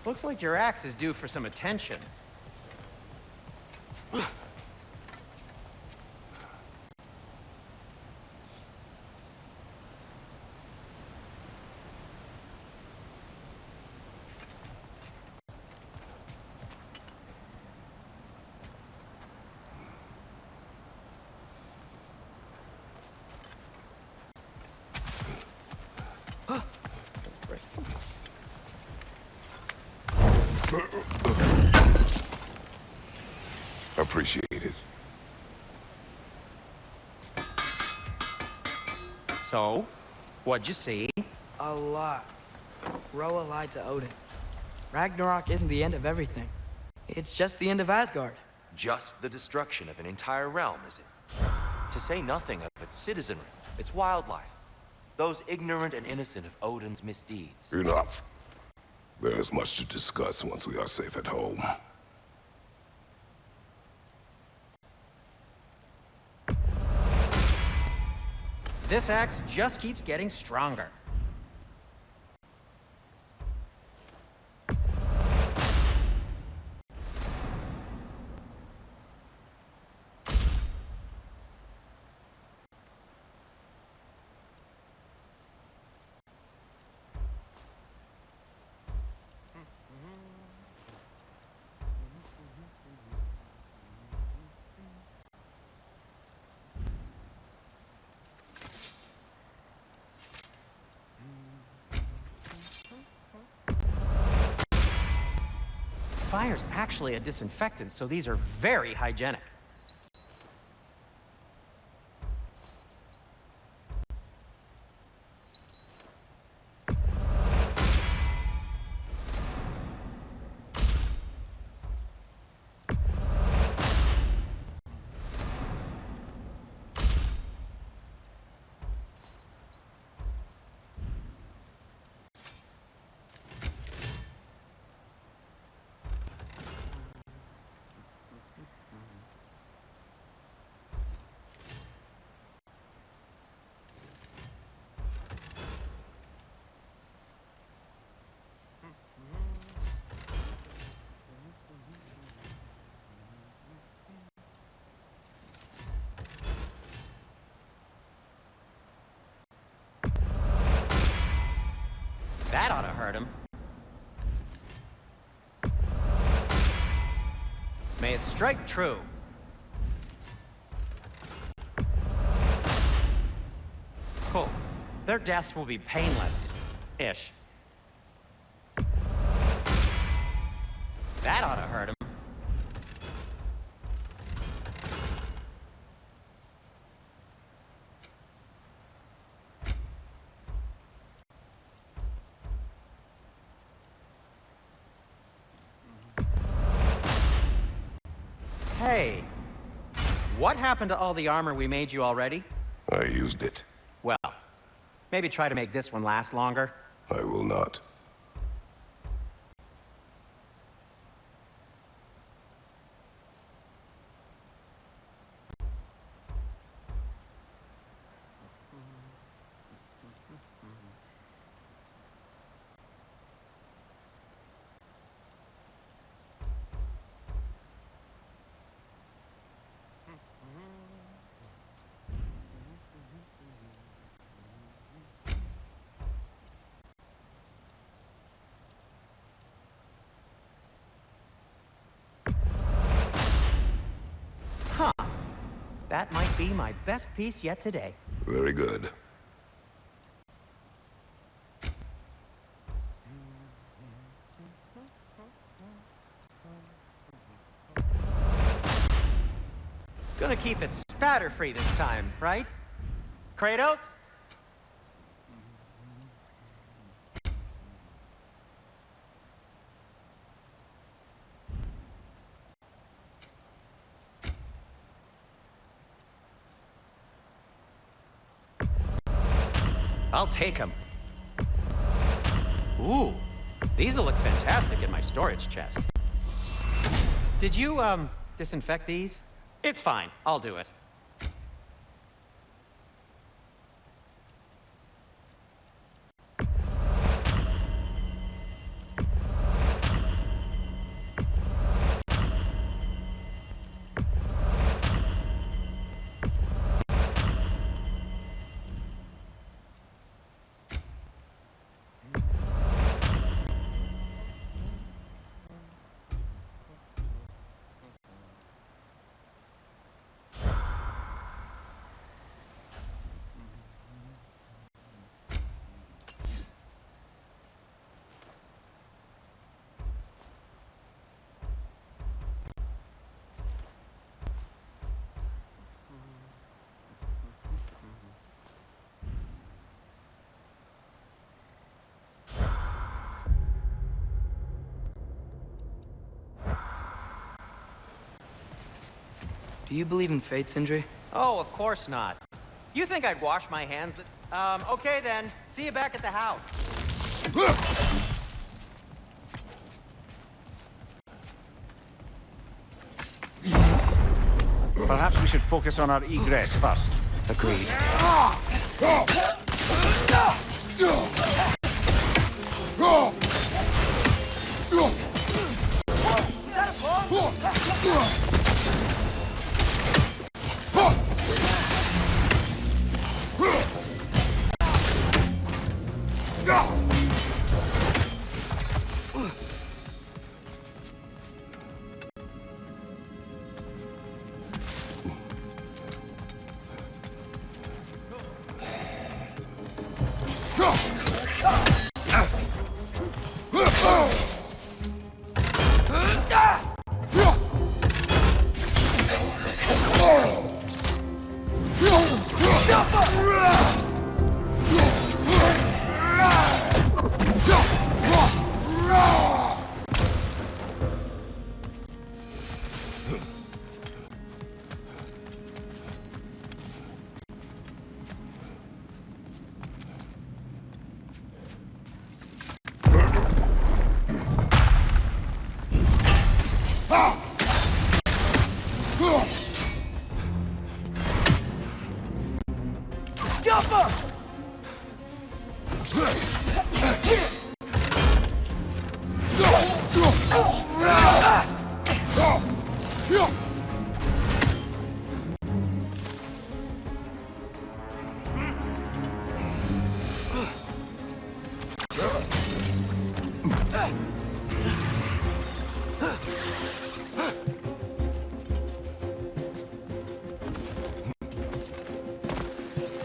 Looks like your axe is due for some attention. Appreciate it. So, what'd you see? A lot. Roa lied to Odin. Ragnarok isn't the end of everything. It's just the end of Asgard. Just the destruction of an entire realm, is it? To say nothing of its citizenry, its wildlife, those ignorant and innocent of Odin's misdeeds. Enough. There's much to discuss once we are safe at home. This axe just keeps getting stronger. Fire's actually a disinfectant, so these are very hygienic. That ought to hurt him. May it strike true. Cool. Their deaths will be painless-ish. That ought to hurt him. Hey, what happened to all the armor we made you already? I used it. Well, maybe try to make this one last longer. I will not. That might be my best piece yet today. Very good. Gonna keep it spatter-free this time, right? Kratos? I'll take them. Ooh, these'll look fantastic in my storage chest. Did you, disinfect these? It's fine, I'll do it. Do you believe in fate, Sindri? Oh, of course not. You think I'd wash my hands that... okay then. See you back at the house. Perhaps we should focus on our egress first. Agreed.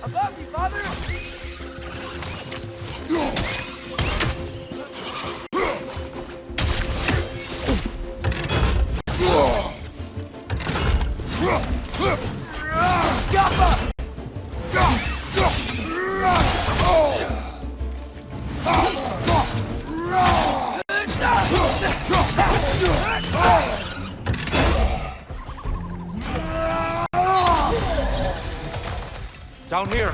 Above me, father! Down here.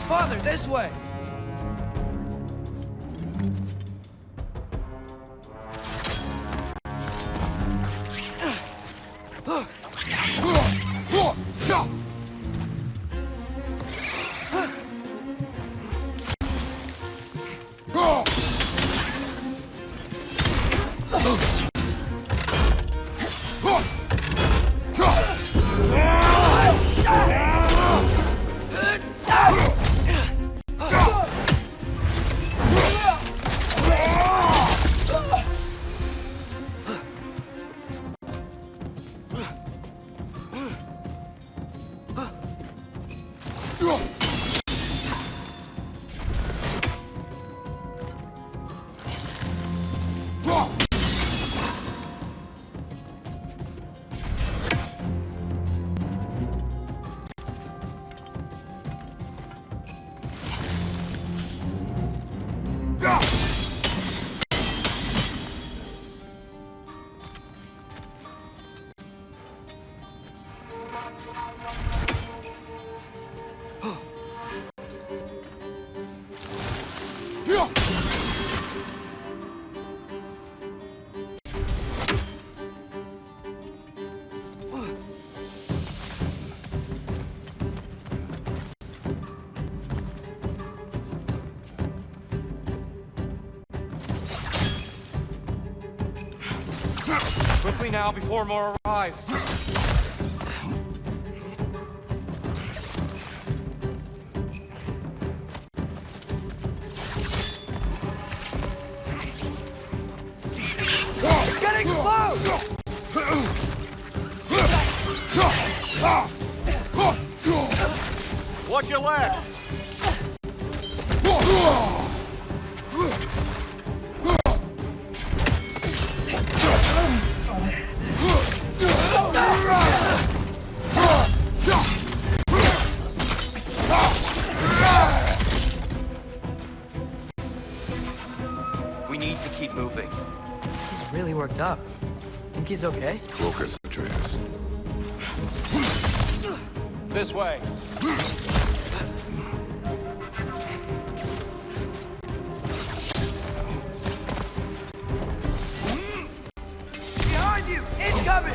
Father, this way! Quickly now before more arrive. It's getting close! Watch your left! messed up. Think he's okay? Focus, Atreus. This way. Behind you! Incoming!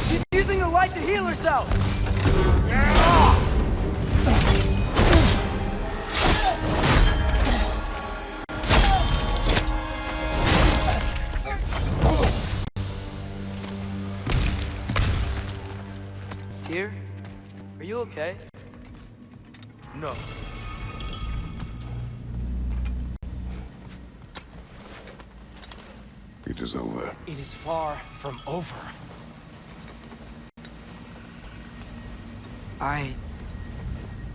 She's using the light to heal herself! Dear, are you okay? No. It is over. It is far from over.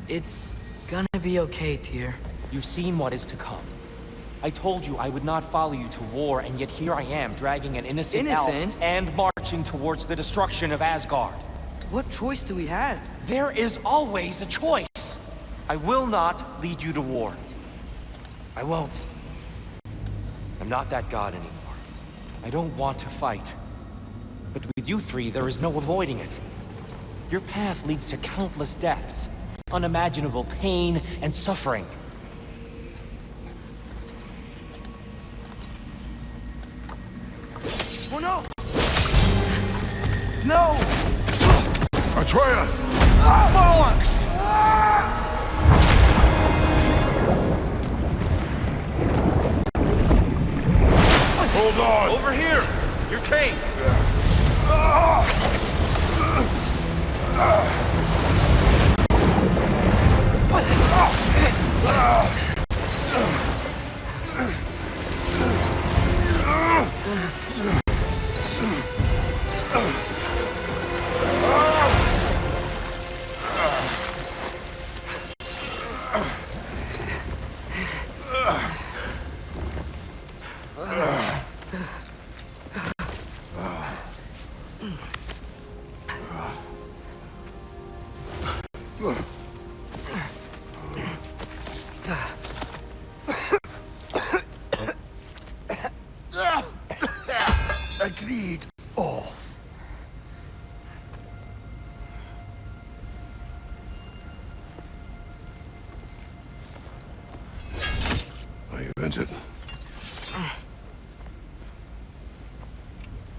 It's gonna be okay, Tyr. You've seen what is to come. I told you I would not follow you to war, and yet here I am, dragging an innocent elf and marching towards the destruction of Asgard. What choice do we have? There is always a choice. I will not lead you to war. I won't. I'm not that god anymore. I don't want to fight. But with you three, there is no avoiding it. Your path leads to countless deaths, unimaginable pain and suffering. Oh no! No! Atreus! Bollocks! Hold on! Over here! Your cape! Agreed. Oh. Are you injured?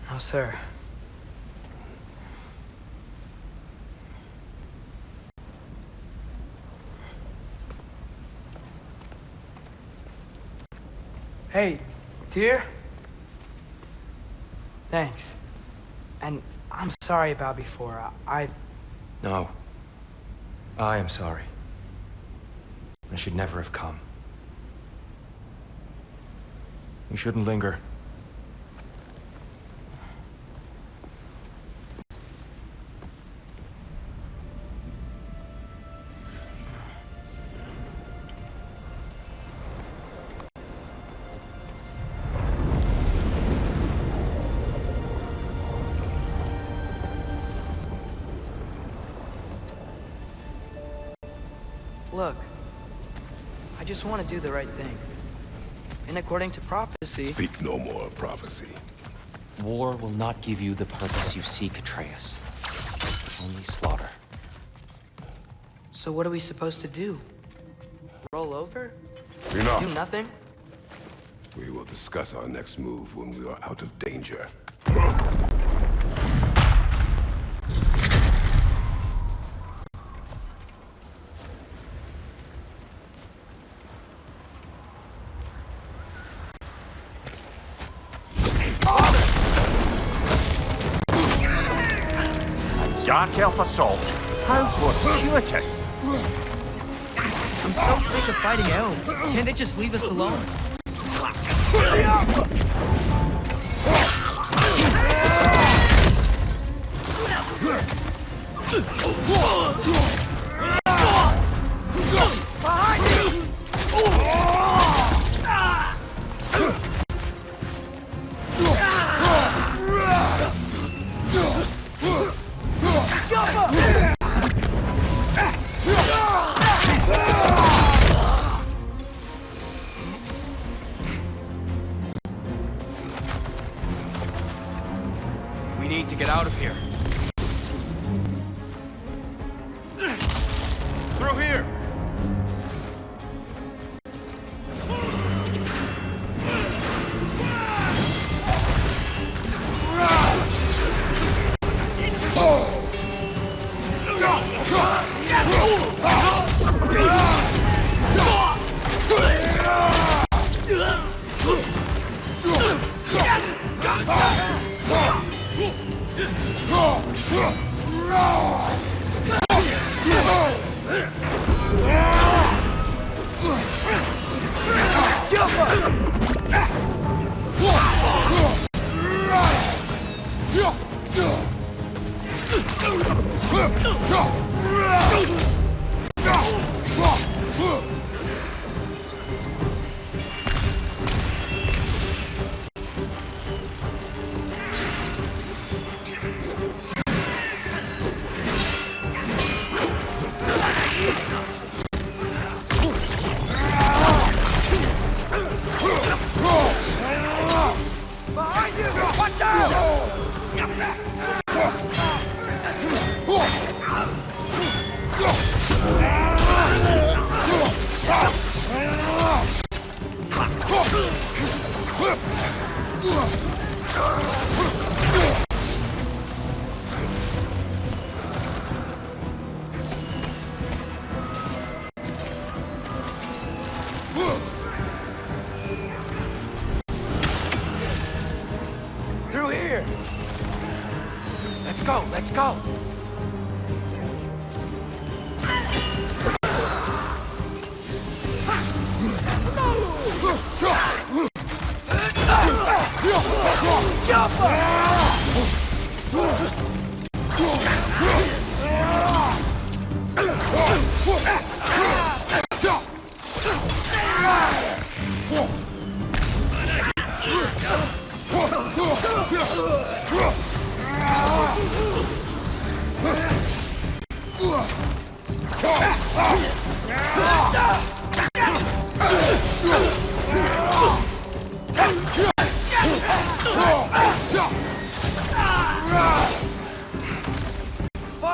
No, sir. Hey, dear? Thanks. And I'm sorry about before. No. I am sorry. I should never have come. We shouldn't linger. Look, I just want to do the right thing. And according to prophecy... Speak no more of prophecy. War will not give you the purpose you seek, Atreus. Only slaughter. So what are we supposed to do? Roll over? Enough. Do nothing? We will discuss our next move when we are out of danger. Dark elf assault. How fortuitous. I'm so sick of fighting elves. Can't they just leave us alone? We need to get out of here. Through here! Through here! Let's go, let's go!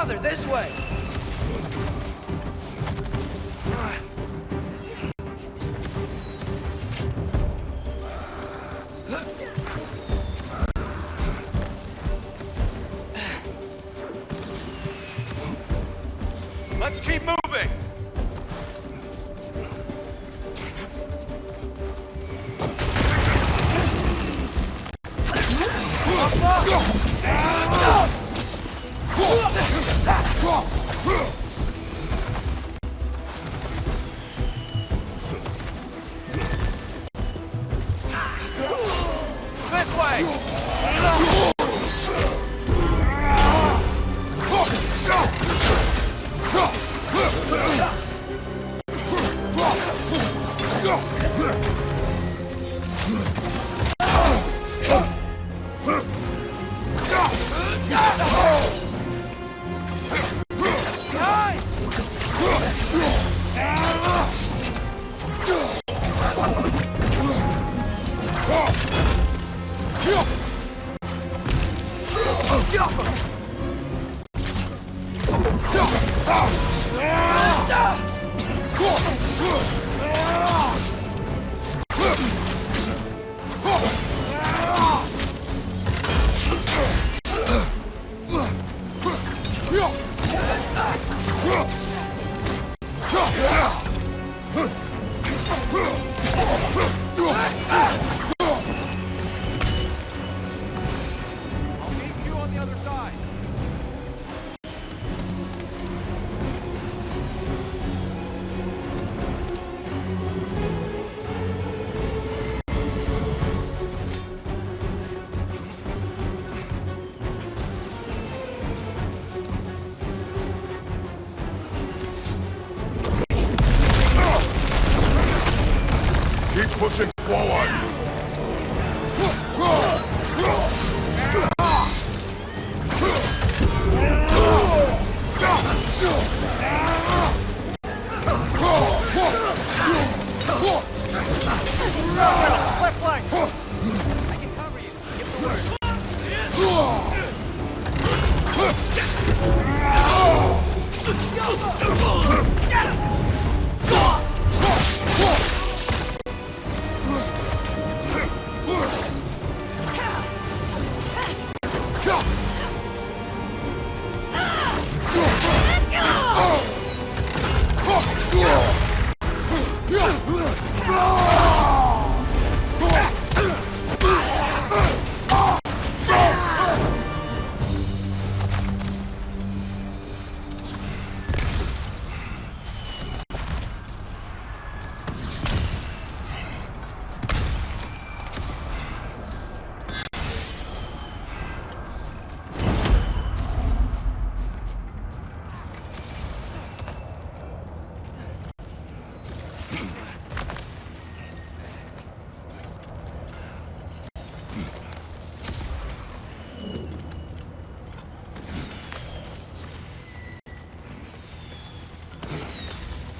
Father, this way! Let's keep moving! This way! I'll meet you on the other side. Keep pushing forward! Left flank! I can cover you. Give the word.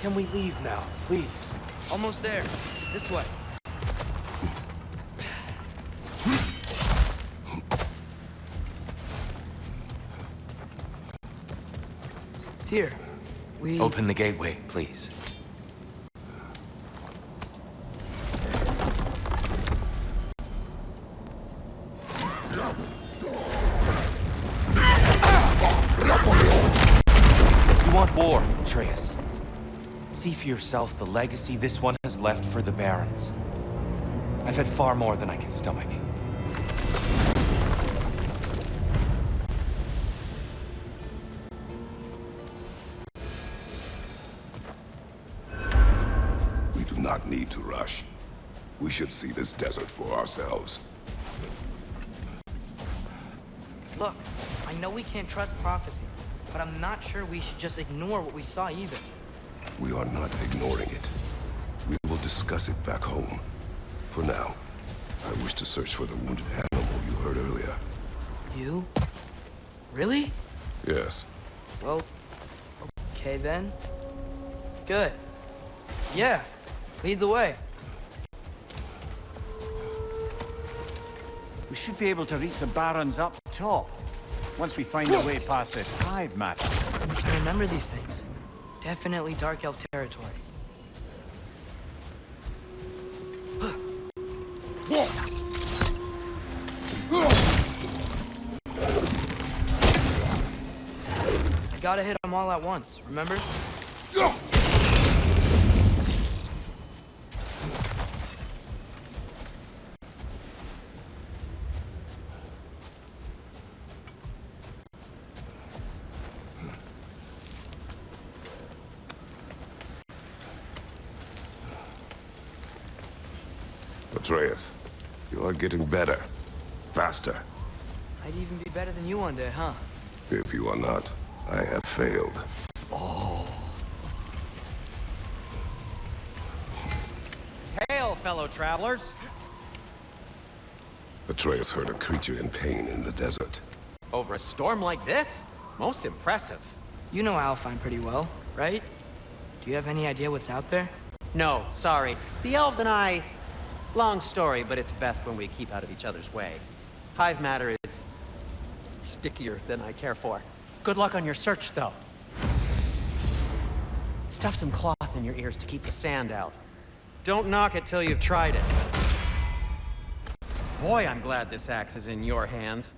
Can we leave now, please? Almost there. This way. Here. We... Open the gateway, please. You want war, Atreus. See for yourself the legacy this one has left for the Barons. I've had far more than I can stomach. We do not need to rush. We should see this desert for ourselves. Look, I know we can't trust prophecy, but I'm not sure we should just ignore what we saw either. We are not ignoring it. We will discuss it back home. For now, I wish to search for the wounded animal you heard earlier. You? Really? Yes. Well, okay then. Good. Yeah, lead the way. We should be able to reach the Barons up top. once we find a way past this hive matter. I remember these things. Definitely Dark Elf territory. I gotta hit them all at once, remember? Atreus, you are getting better. Faster. I'd even be better than you one day, huh? If you are not, I have failed. Hail, fellow travelers. Atreus heard a creature in pain in the desert. Over a storm like this? Most impressive. You know Alfheim pretty well, right? Do you have any idea what's out there? No, sorry. The elves and I... Long story, but it's best when we keep out of each other's way. Hive matter is... stickier than I care for. Good luck on your search, though. Stuff some cloth in your ears to keep the sand out. Don't knock it till you've tried it. Boy, I'm glad this axe is in your hands.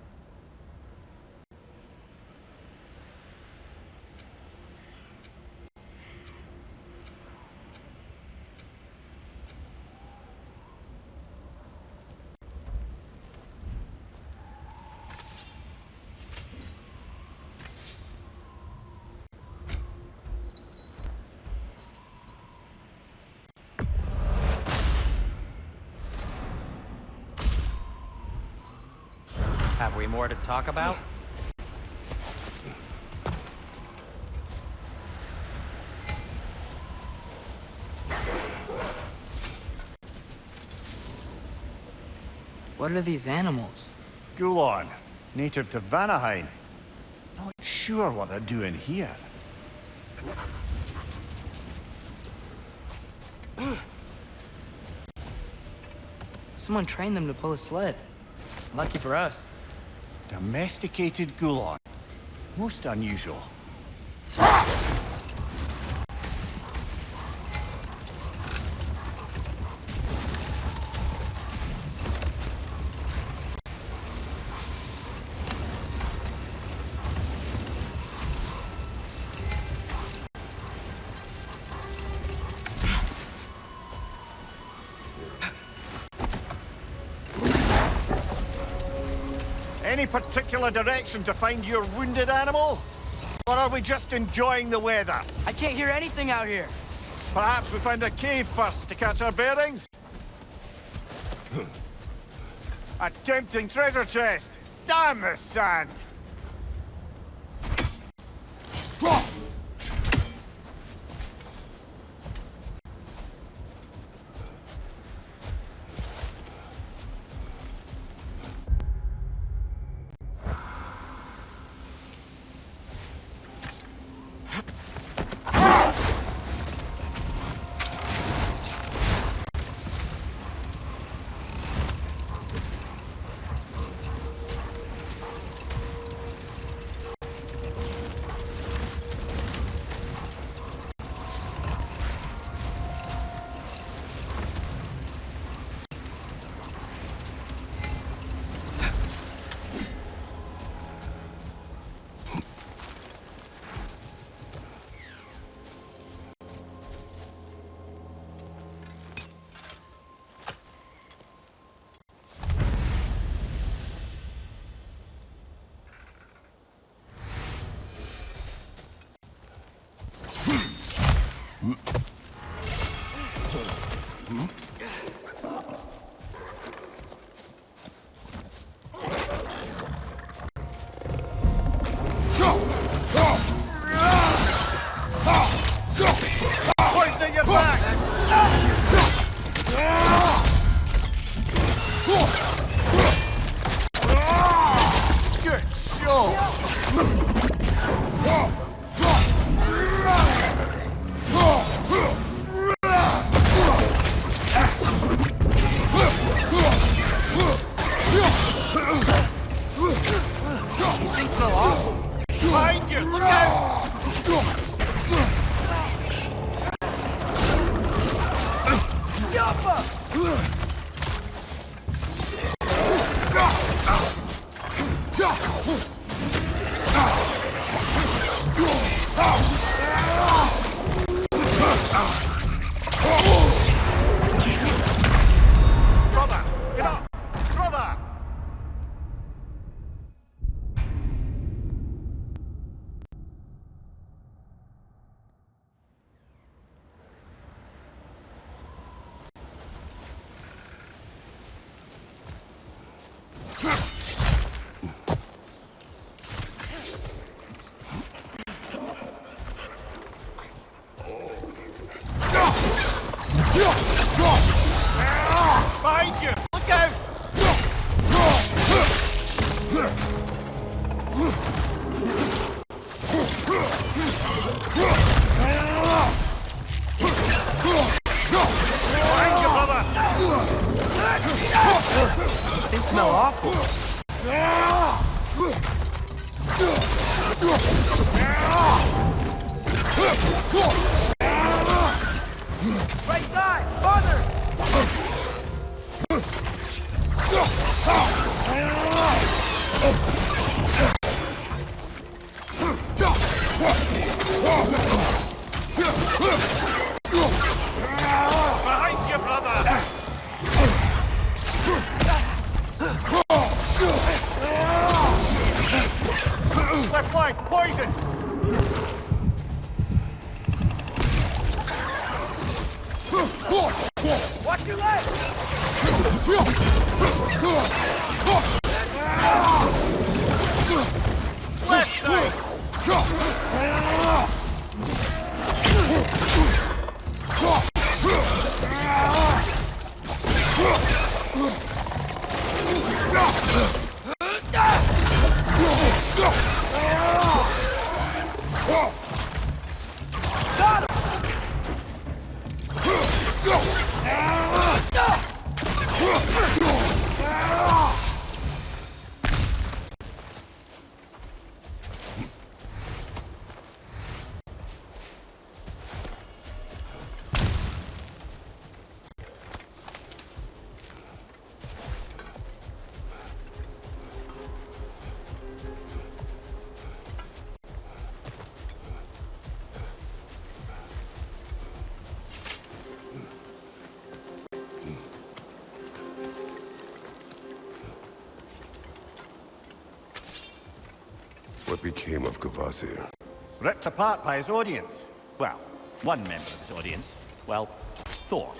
Have we more to talk about? What are these animals? Gulon, native to Vanaheim. Not sure what they're doing here. Someone trained them to pull a sled. Lucky for us. Domesticated Gulon. Most unusual. Any particular direction to find your wounded animal? Or are we just enjoying the weather? I can't hear anything out here. Perhaps we find a cave first to catch our bearings? A tempting treasure chest! Damn the sand! Poisoning your back! Good show! smell awful. Behind you! Look out! Brother! Get up! Brother! Behind you! Look out! Behind you, brother! These things smell awful. Right side! Father! Behind you, brother! Left flank, poison! Watch your leg! Left side! What became of Kvasir? Ripped apart by his audience. Well, one member of his audience. Well, Thor.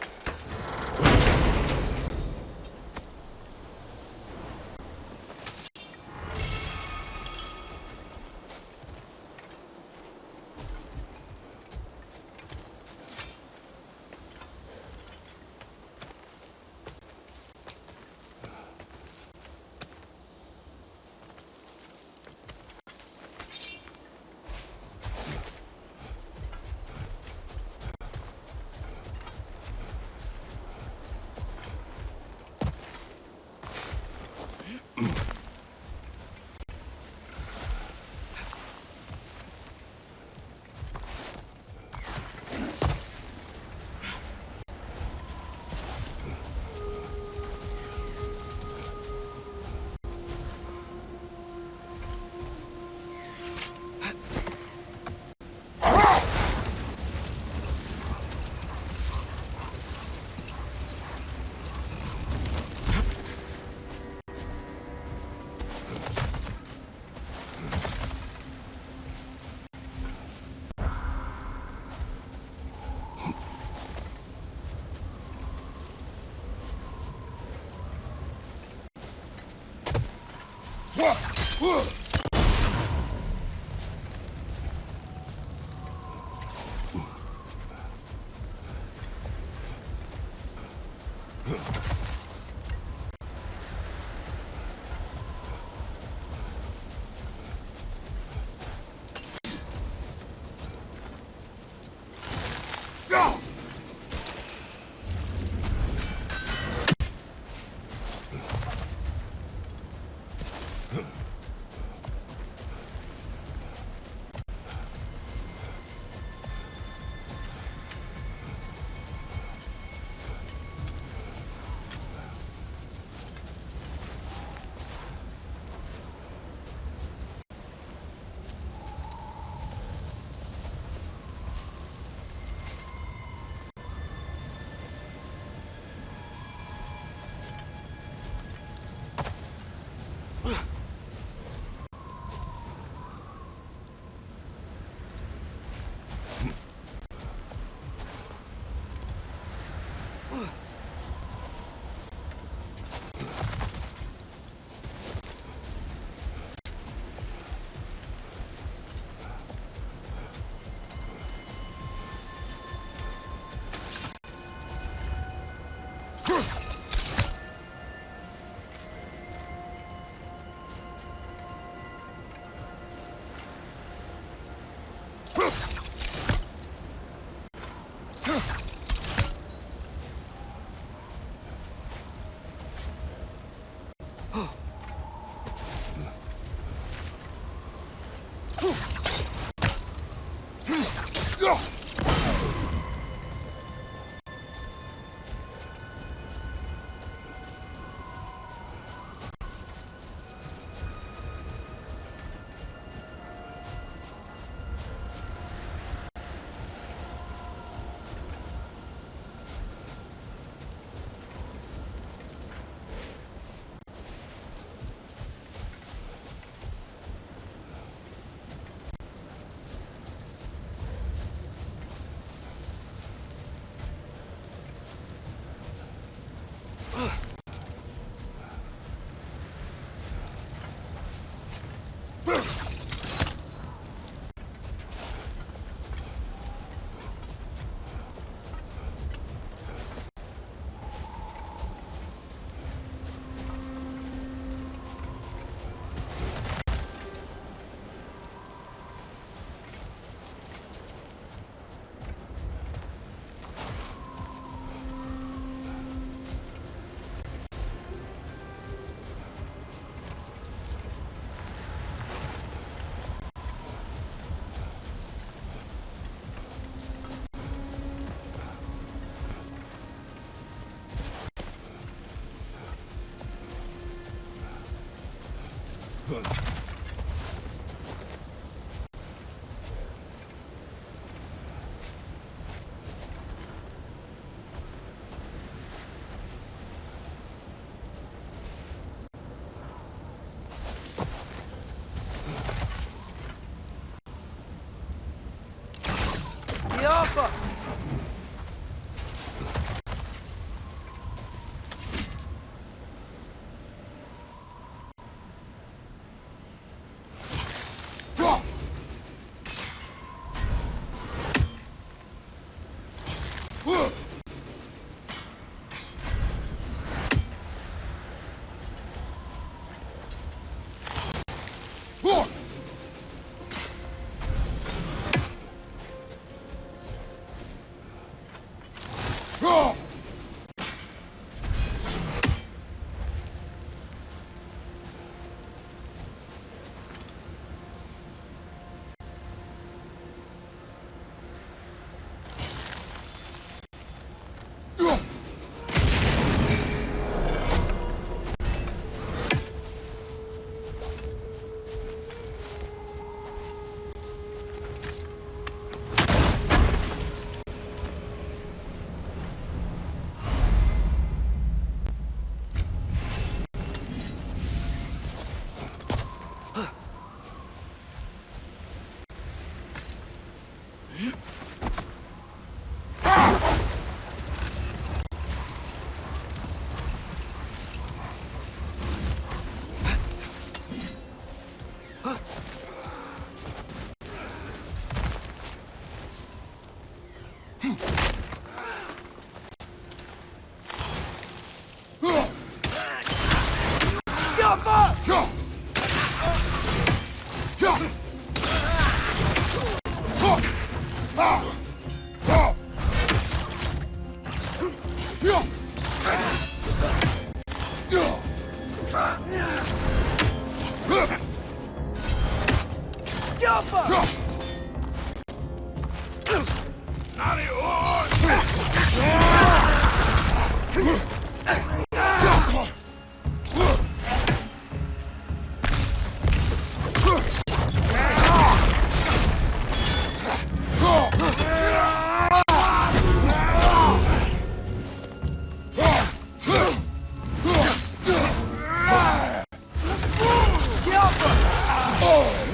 Yapma!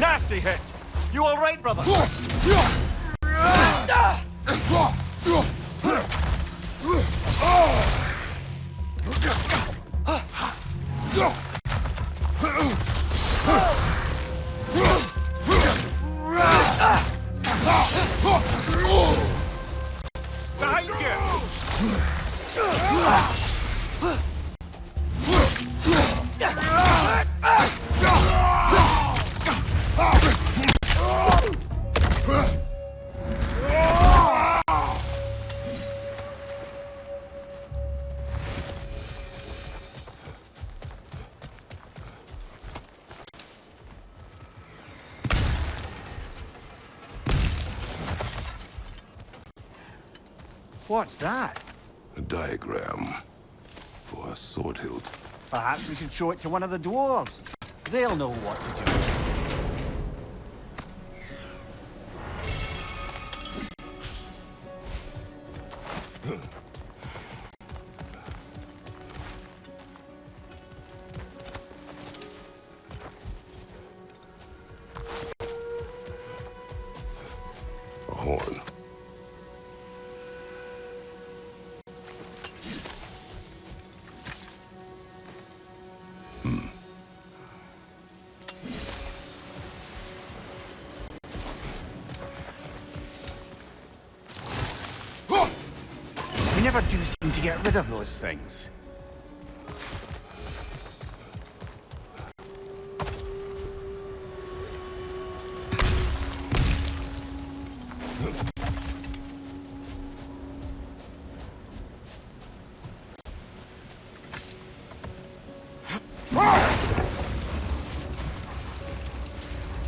Nasty hit! You all right, brother? Behind What's that? A diagram for a sword hilt. Perhaps we should show it to one of the dwarves. They'll know what to do. A horn. We never do seem to get rid of those things.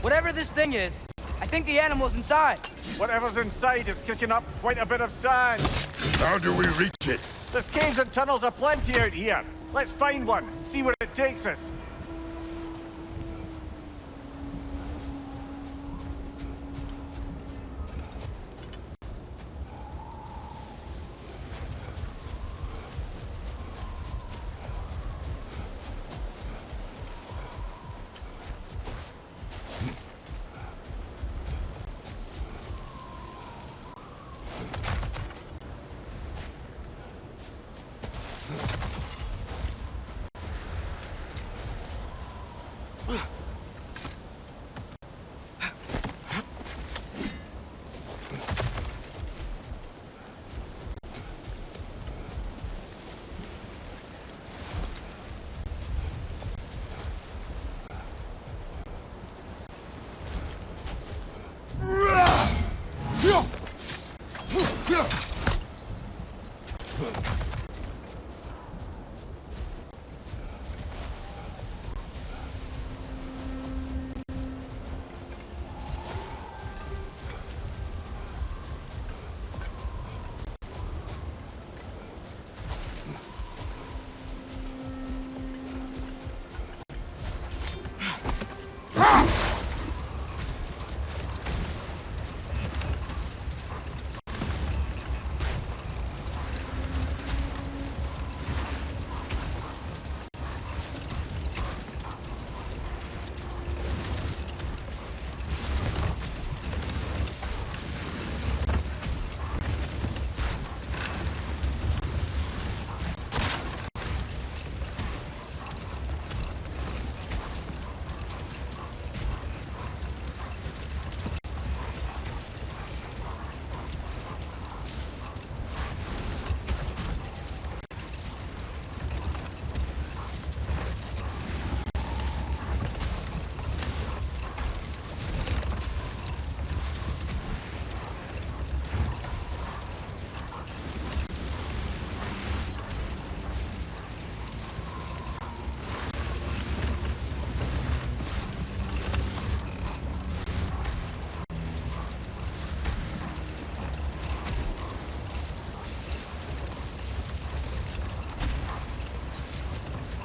Whatever this thing is, I think the animal's inside. Whatever's inside is kicking up quite a bit of sand. How do we reach it? There's caves and tunnels aplenty out here. Let's find one and see where it takes us.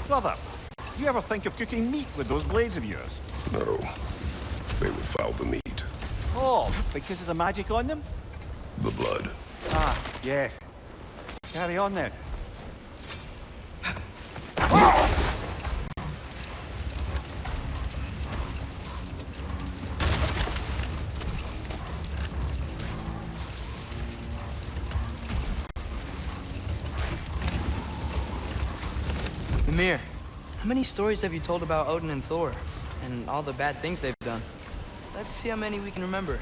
Brother, you ever think of cooking meat with those blades of yours? No. They would foul the meat. Oh, because of the magic on them? The blood. Ah, yes. Carry on then. Ymir, how many stories have you told about Odin and Thor? And all the bad things they've done? Let's see how many we can remember.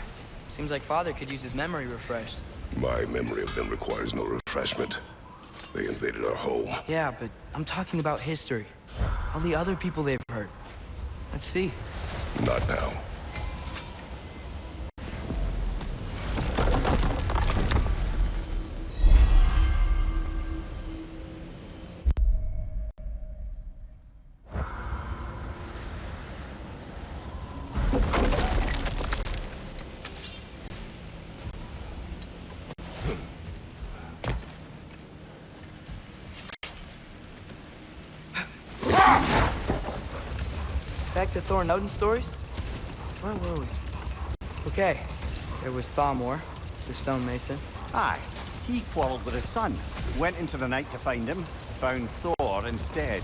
Seems like Father could use his memory refreshed. My memory of them requires no refreshment. They invaded our home. Yeah, but I'm talking about history. All the other people they've hurt. Let's see. Not now. back to Thor and Odin stories? Where were we? Okay, there was Thalmor, the stonemason. Aye. He quarreled with his son. Went into the night to find him. Found Thor instead.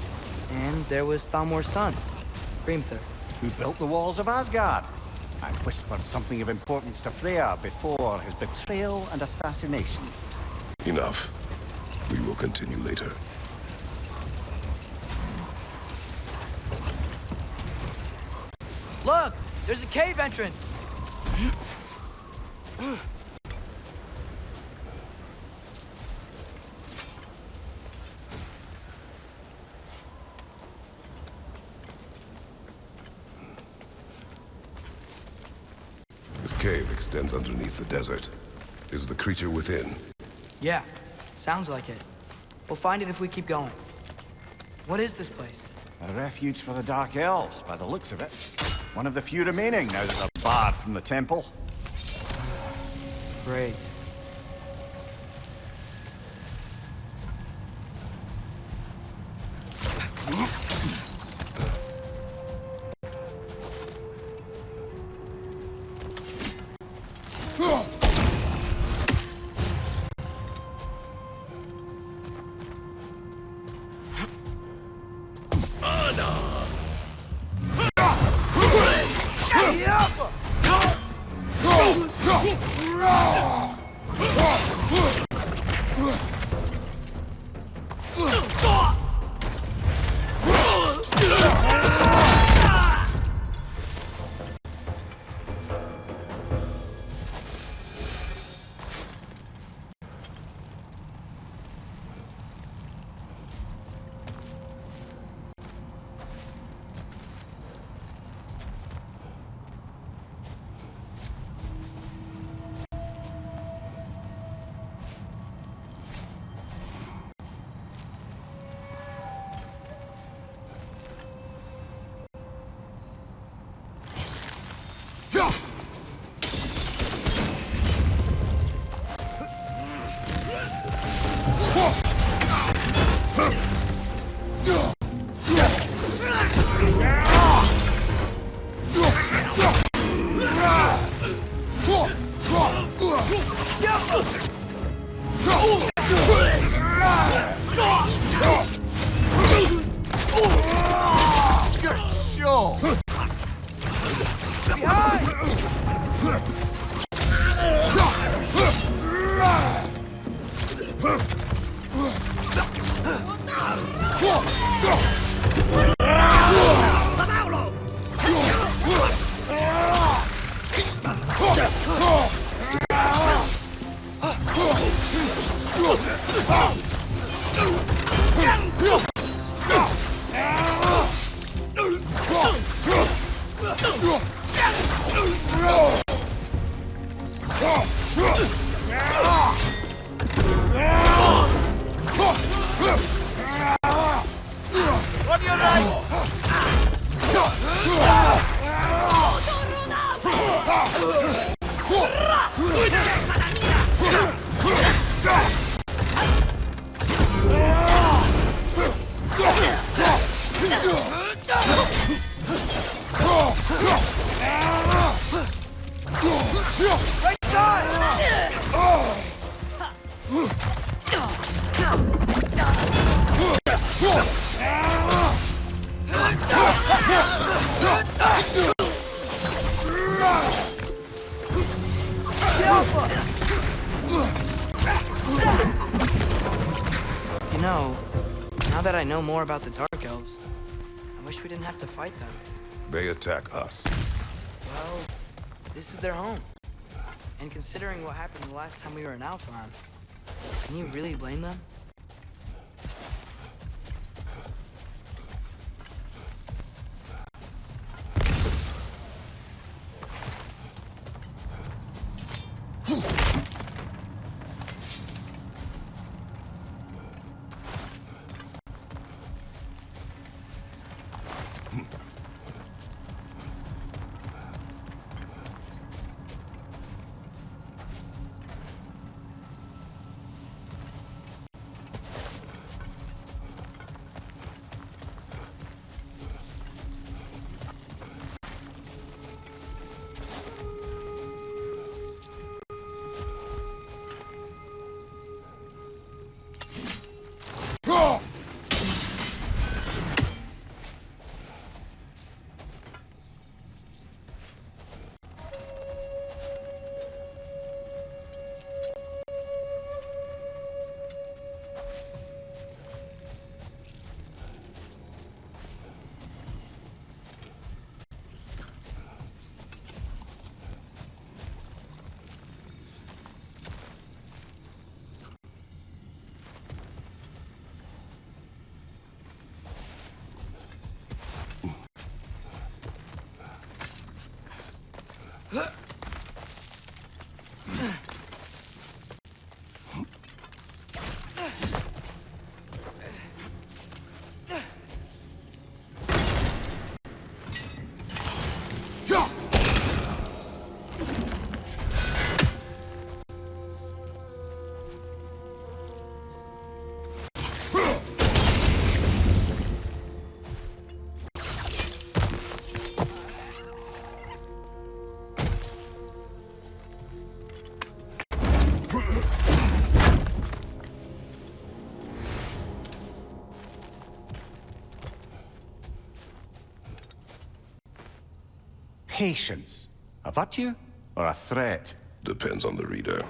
And there was Thalmor's son, Grimthur. Who built the walls of Asgard. I whispered something of importance to Freya before his betrayal and assassination. Enough. We will continue later. Look! There's a cave entrance! This cave extends underneath the desert. Is the creature within? Yeah, sounds like it. We'll find it if we keep going. What is this place? A refuge for the Dark Elves, by the looks of it. One of the few remaining now that they're barred from the temple. Great. You know, now that I know more about the Dark Elves, I wish we didn't have to fight them. They attack us. Well, this is their home. And considering what happened the last time we were in Alfheim, can you really blame them? Patience. A virtue or a threat? Depends on the reader.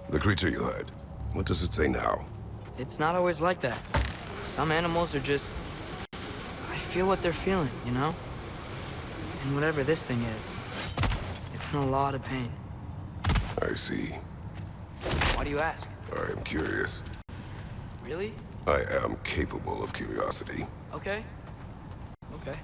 The creature you heard, what does it say now? It's not always like that. Some animals are just... I feel what they're feeling, you know? And whatever this thing is, it's in a lot of pain. I see. Why do you ask? I am curious. Really? I am capable of curiosity. Okay. Okay.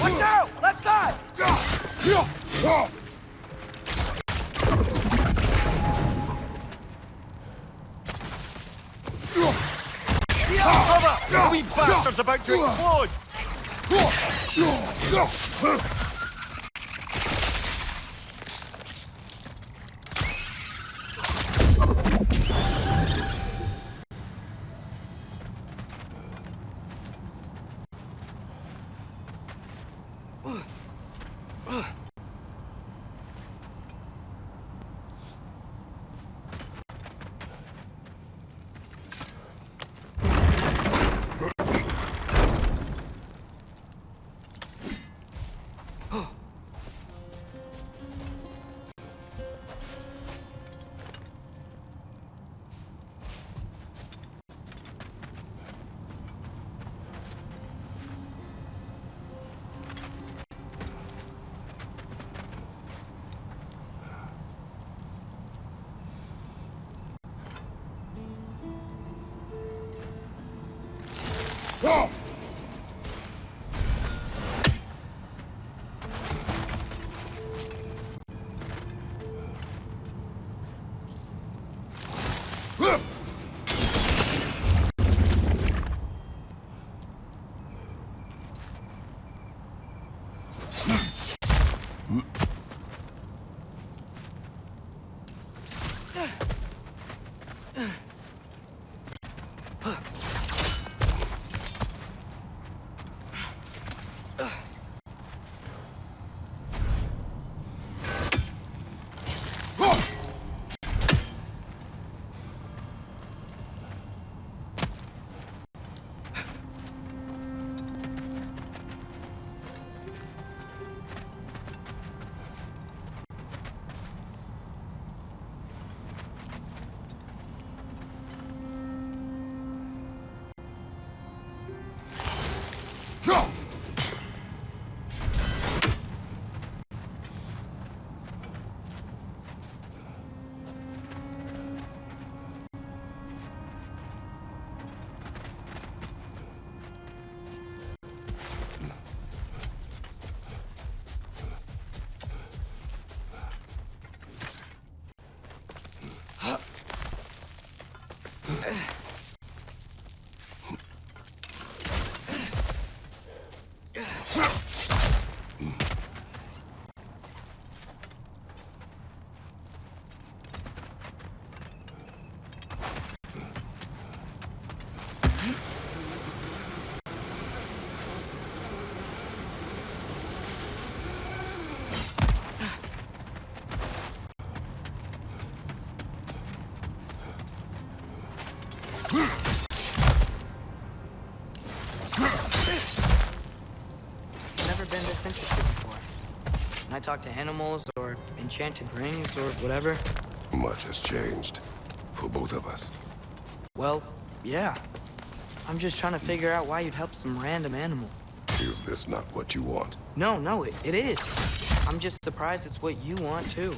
Watch out! Left side! Cover! The wee bastard's about to explode! Been this interested before. When I talk to animals or enchanted rings or whatever. Much has changed. For both of us. Well, yeah. I'm just trying to figure out why you'd help some random animal. Is this not what you want? No, it is. I'm just surprised it's what you want, too.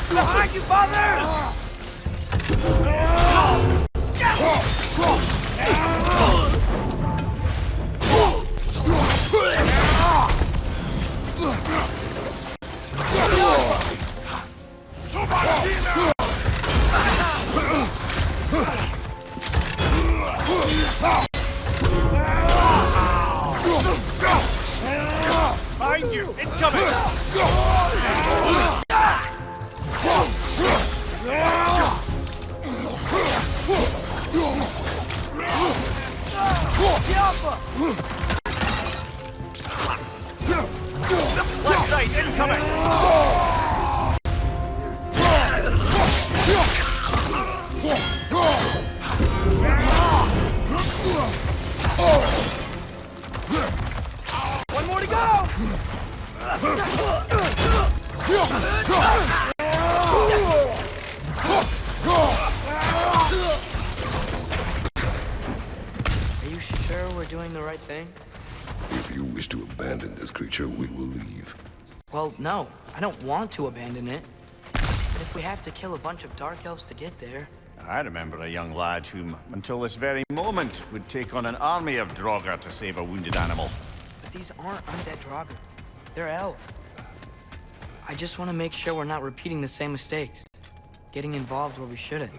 Behind you, father! Behind you! Incoming! Left side, incoming! One more to go! Are you sure we're doing the right thing? If you wish to abandon this creature, we will leave. Well, no. I don't want to abandon it. But if we have to kill a bunch of dark elves to get there... I remember a young lad whom, until this very moment, would take on an army of Draugr to save a wounded animal. But these aren't undead Draugr. They're elves. I just want to make sure we're not repeating the same mistakes. Getting involved where we shouldn't.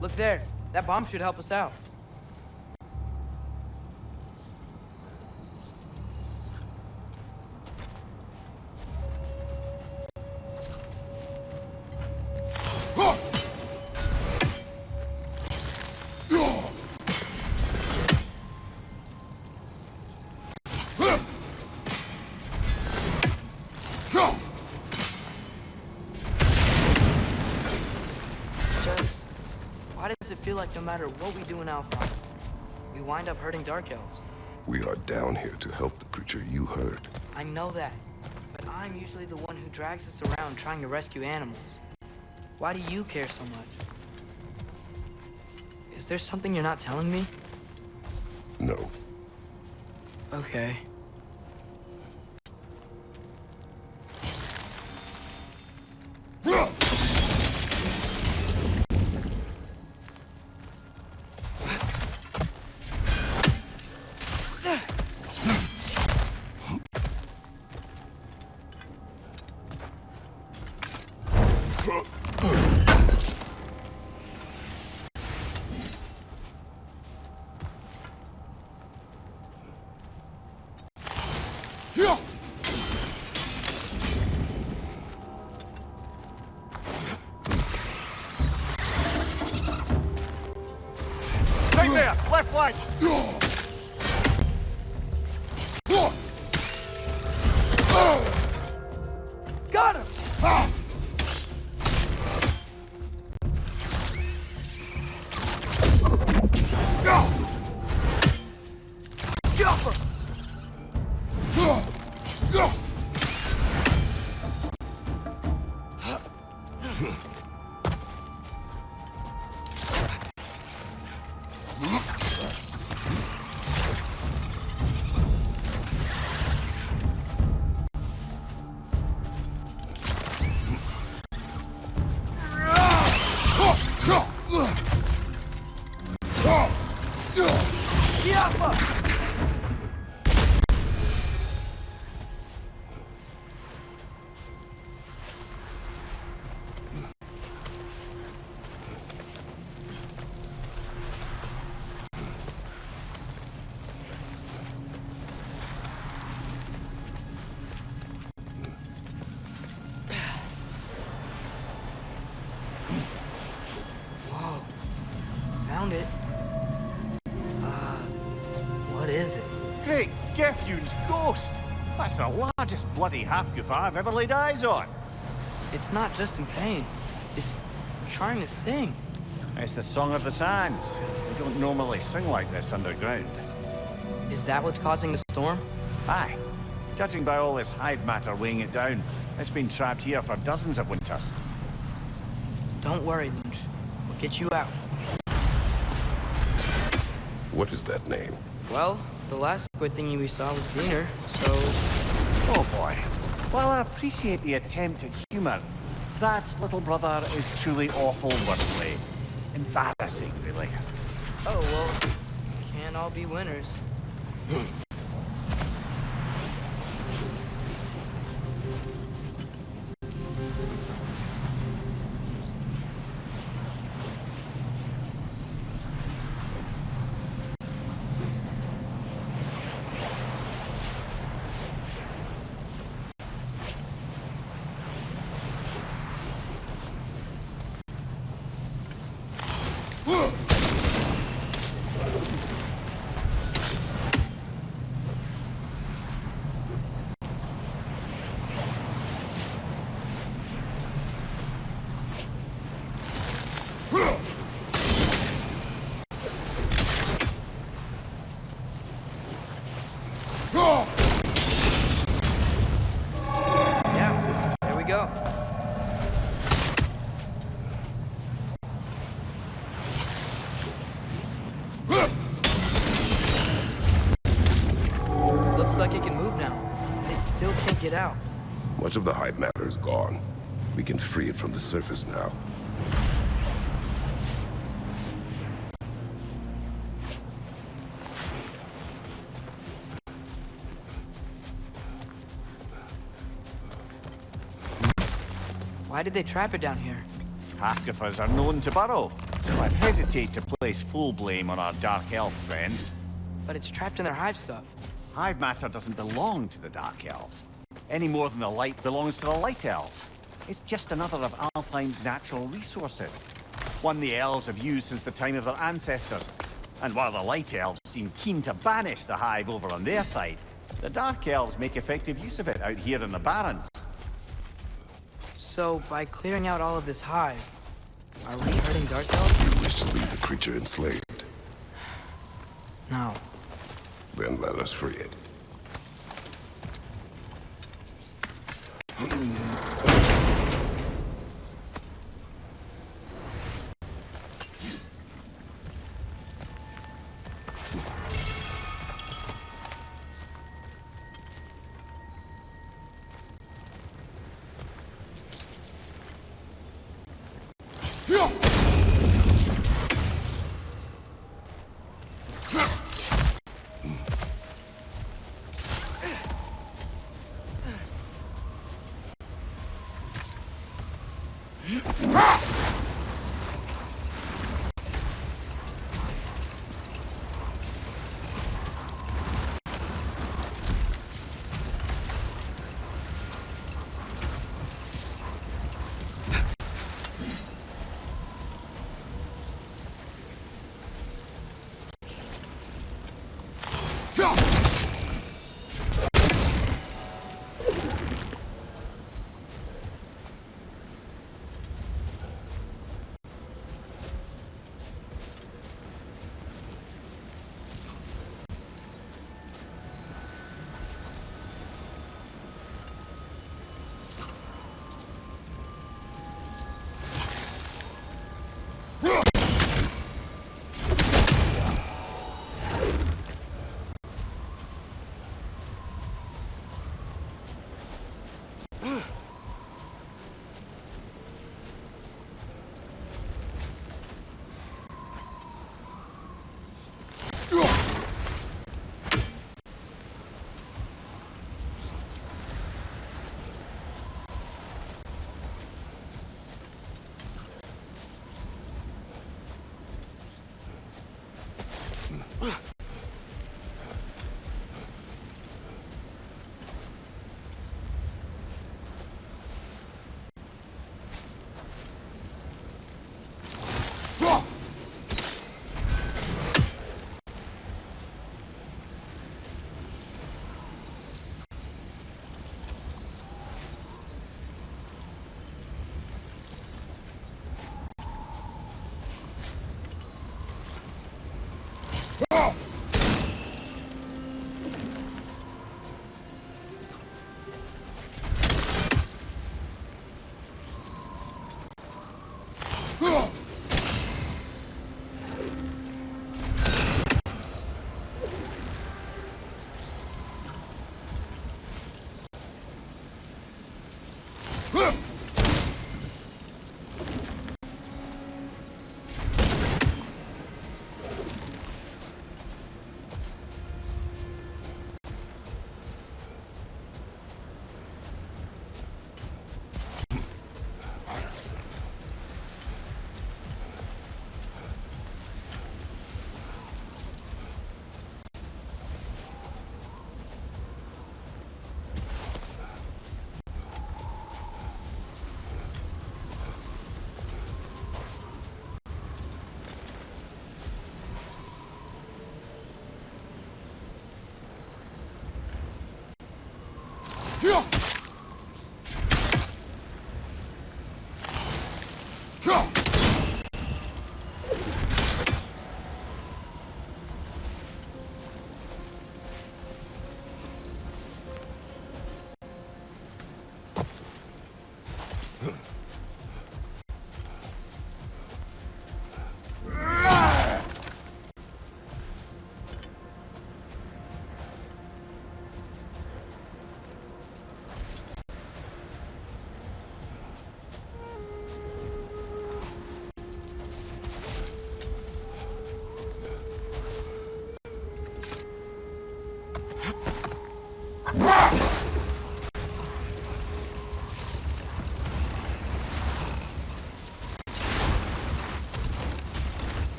Look there. That bomb should help us out. like no matter what we do in Alpha, we wind up hurting Dark Elves. We are down here to help the creature you heard. I know that, but I'm usually the one who drags us around trying to rescue animals. Why do you care so much? Is there something you're not telling me? No. Okay. Right there, left flank. Got him! Found it. What is it? Great Gefyun's ghost. That's the largest bloody half-goof I've ever laid eyes on. It's not just in pain. It's trying to sing. It's the Song of the Sands. We don't normally sing like this underground. Is that what's causing the storm? Aye. Judging by all this hive matter weighing it down, it's been trapped here for dozens of winters. Don't worry, Lunch. We'll get you out. What is that name? Well, the last squid thingy we saw was greener, so... Oh boy. While I appreciate the attempt at humor, that little brother is truly awful wordplay. Embarrassing, really. Oh, well, can't all be winners. Yeah, here we go. Looks like it can move now. It still can't get out. Much of the hive matter is gone. We can free it from the surface now. Why did they trap it down here? Half-goofers are known to burrow, so I'd hesitate to place full blame on our dark elf friends. But it's trapped in their hive stuff. Hive matter doesn't belong to the dark elves, any more than the light belongs to the light elves. It's just another of Alfheim's natural resources, one the elves have used since the time of their ancestors. And while the light elves seem keen to banish the hive over on their side, the dark elves make effective use of it out here in the barrens. So, by clearing out all of this hive, are we hurting Dark Elves? wish to leave the creature enslaved? No. Then let us free it.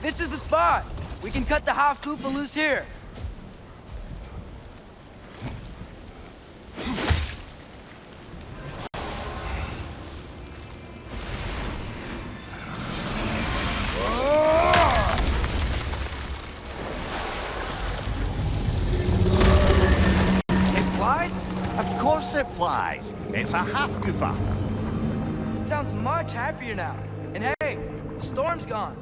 This is the spot! We can cut the half-goofa loose here! Of course it flies. It's a half-goofa. Sounds much happier now. And hey, the storm's gone.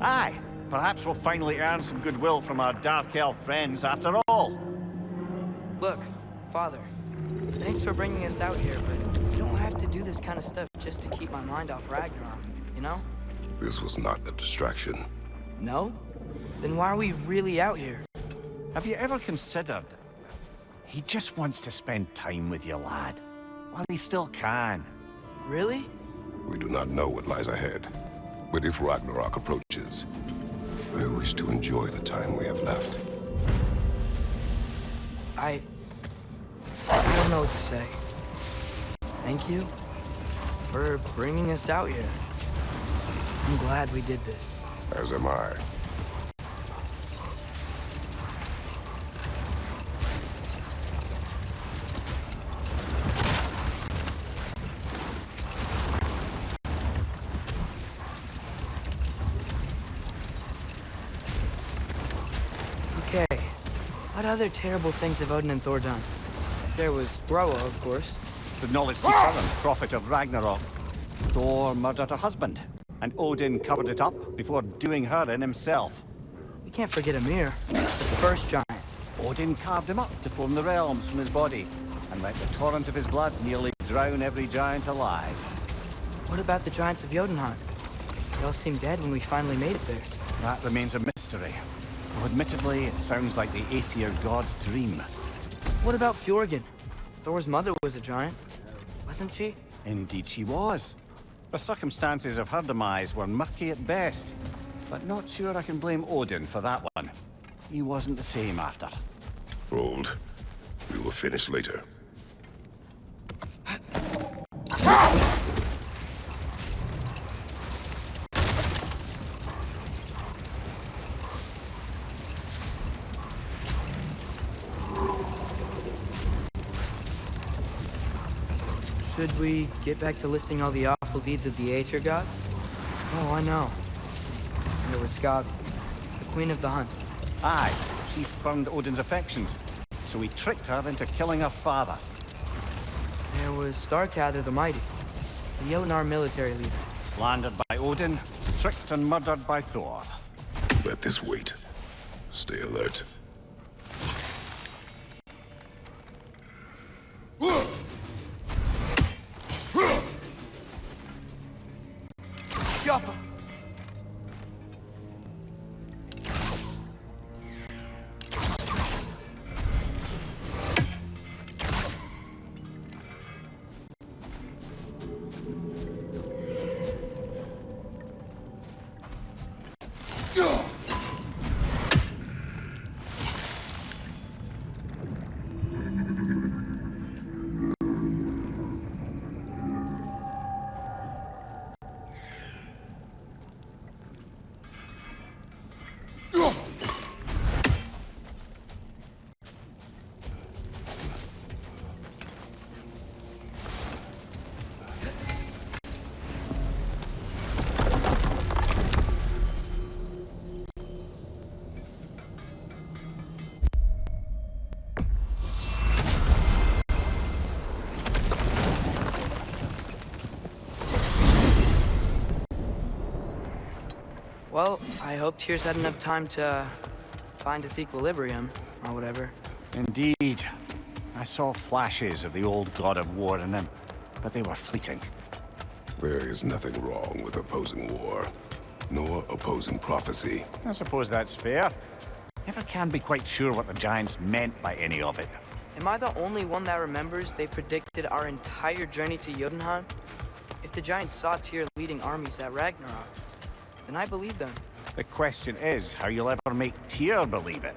Aye, perhaps we'll finally earn some goodwill from our dark elf friends after all. Look, Father, thanks for bringing us out here, but you don't have to do this kind of stuff just to keep my mind off Ragnarok, you know? This was not a distraction. No? Then why are we really out here? Have you ever considered... He just wants to spend time with you, lad. While he still can. Really? We do not know what lies ahead. But if Ragnarok approaches, I wish to enjoy the time we have left. I don't know what to say. Thank you for bringing us out here. I'm glad we did this. As am I. Okay, what other terrible things have Odin and Thor done? There was Groa, of course. The knowledge keeper and prophet of Ragnarok. Thor murdered her husband, and Odin covered it up before doing her in himself. We can't forget Ymir, the first giant. Odin carved him up to form the realms from his body, and let the torrent of his blood nearly drown every giant alive. What about the giants of Jotunheim? They all seemed dead when we finally made it there. That remains a mystery. Though admittedly, it sounds like the Aesir god's dream. What about Fjorgyn? Thor's mother was a giant, wasn't she? Indeed she was. The circumstances of her demise were murky at best, but not sure I can blame Odin for that one. He wasn't the same after. Hold. We will finish later. Should we get back to listing all the awful deeds of the Aesir gods? Oh, I know. And there was Skavi, the queen of the hunt. Aye, she spurned Odin's affections, so he tricked her into killing her father. There was Starkadr the Mighty, the Jotnar military leader. Slandered by Odin, tricked and murdered by Thor. Let this wait. Stay alert. Jaffa! Well, I hope Tyr's had enough time to find his equilibrium, or whatever. Indeed. I saw flashes of the old god of war in him, but they were fleeting. There is nothing wrong with opposing war, nor opposing prophecy. I suppose that's fair. Never can be quite sure what the giants meant by any of it. Am I the only one that remembers they predicted our entire journey to Jotunheim? If the giants saw Tyr leading armies at Ragnarok, then I believe them. The question is how you'll ever make Tyr believe it.